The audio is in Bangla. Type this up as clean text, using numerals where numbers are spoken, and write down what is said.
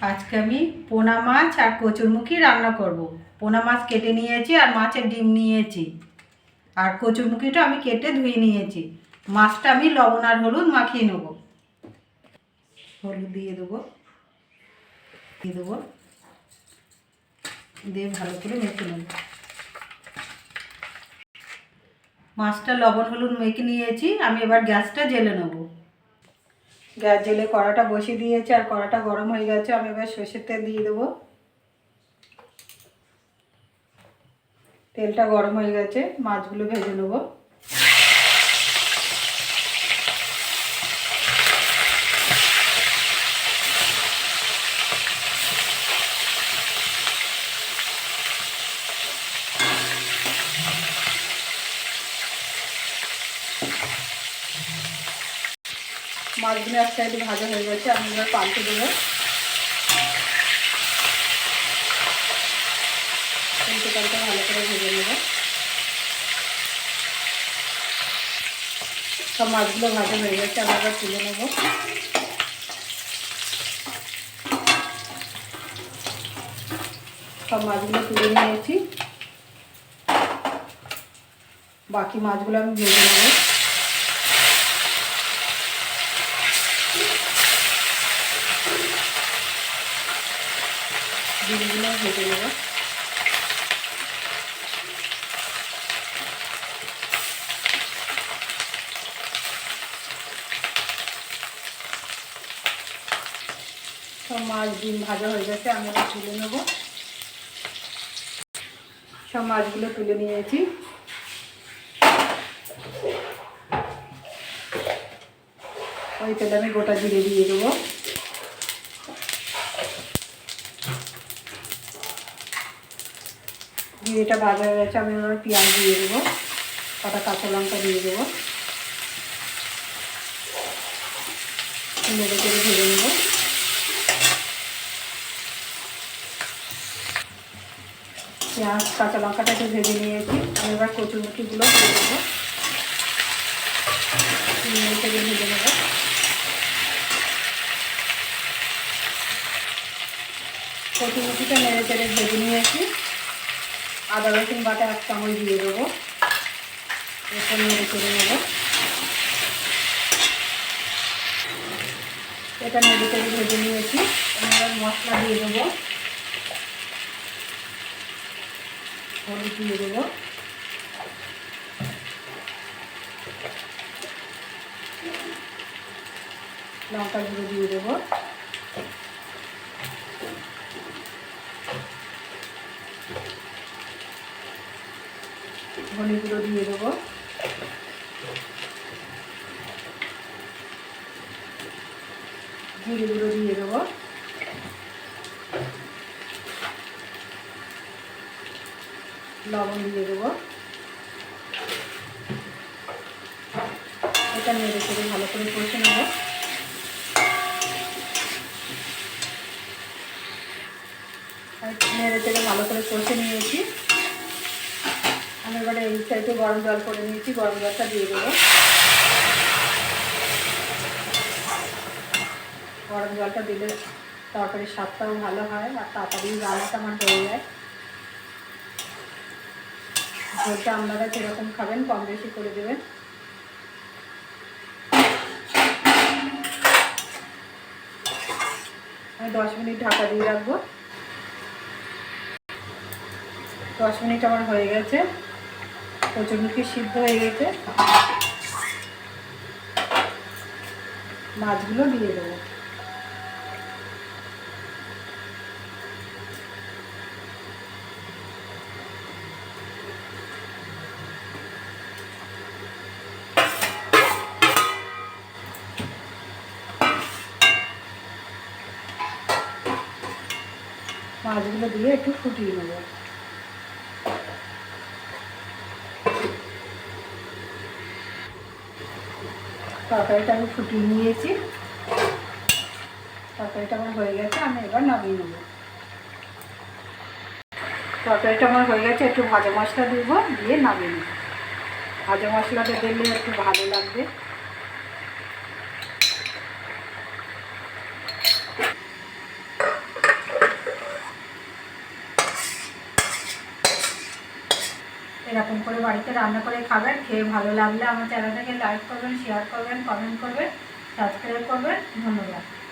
আজকে আমি পোনা মাছ আর কচুরমুখী রান্না করব। পোনা মাছ কেটে নিয়েছি আর মাছের ডিম নিয়েছি, আর কচুরমুখীটা আমি কেটে ধুয়ে নিয়েছি। মাছটা আমি লবণ আর হলুদ মাখিয়ে নেব। হলুদ দিয়ে দেবো, দিয়ে ভালো করে মেখে নেব। মাছটা লবণ হলুদ মেখে নিয়েছি, আমি এবার গ্যাসটা জ্বেলে নেব। গ্যাস জ্বেলে কড়াটা বসিয়ে দিয়েছি আর কড়াটা গরম হয়ে গেছে। আমি এবার সর্ষের তেল দিয়ে দেবো। তেলটা গরম হয়ে গেছে, মাছগুলো ভেজে নেব। মাছগুলো এক সাইডে ভাজা হয়ে গেছে, আমি এবার পাল্টে দেবো। পাল্টে ভালো করে ভেজে নেব। সব মাছগুলো ভাজা হয়ে গেছে, আমি এবার তুলে নেব। সব মাছগুলো তুলে নিয়েছি, বাকি মাছগুলো আমি ভেজে নেব। ডিমগুলো ভেজে নেব। সব মাছ ডিম ভাজা হয়ে গেছে, আমি এবার তুলে নেব। সব মাছগুলো তুলে নিয়েছি। ওই তেলে আমি গোটা জিরে দিয়ে দেবো। জিরেটা ভাজা হয়ে গেছে, আমি এবার পেঁয়াজ দিয়ে দেবো, কটা কাঁচা লঙ্কা দিয়ে দেবো। নেড়ে চেড়ে ভেজে নেব। পেঁয়াজ কাঁচা লঙ্কাটাকে ভেজে নিয়েছি, আমি এবার কচুরমুখিগুলো দিয়ে দেবো। নেড়ে চেড়ে ভেজে নেব। কচুরমুখিটা নেড়ে চেড়ে ভেজে নিয়েছি। আদা রসুন বাটা 1 চামচ দিয়ে দেবো। এরপর নেড়ে চেড়ে নেব। এটা নেড়ে চেড়ে ভেজে নিয়েছি, এবার মশলা দিয়ে দেবো। হলুদ দিয়ে দেবো, লঙ্কা গুঁড়ো দিয়ে দেবো, ধনে গুঁড়ো দিয়ে দেবো, জিরে গুঁড়ো দিয়ে দেবো, লবণ দিয়ে দেবো। এটা নেড়ে চেড়ে ভালো করে কষে নেব। নেড়ে চেড়ে ভালো করে কষে নিয়েছি। আমি এবারে এই সাইডে গরম জল করে নিয়েছি, গরম জলটা দিয়ে দেবো। গরম জলটা দিলে তরকারির স্বাদটাও ভালো হয় আর তাড়াতাড়ি রান্নাটা আমার হয়ে যায়। ঝোলটা আপনারা যেরকম খাবেন কম বেশি করে দেবেন। আমি 10 মিনিট ঢাকা দিয়ে রাখবো। 10 মিনিট আমার হয়ে গেছে, কচুরমুখী সিদ্ধ হয়ে গেছে। মাছগুলো দিয়ে দেবো। মাছগুলো দিয়ে একটু ফুটিয়ে নেব। তরকারিটা আমি ফুটিয়ে নিয়েছি, তরকারিটা আমার হয়ে গেছে, আমি এবার নামিয়ে নেব। তরকারিটা আমার হয়ে গেছে, একটু ভাজা মশলা দেব, দিয়ে নামিয়ে নেব। ভাজা মশলাটা দিলে একটু ভালো লাগবে। এরকম করে বাড়িতে রান্না করে খাবেন। খেয়ে ভালো লাগলে আমার চ্যানেলটাকে লাইক করবেন, শেয়ার করবেন, কমেন্ট করবেন, সাবস্ক্রাইব করবেন। ধন্যবাদ।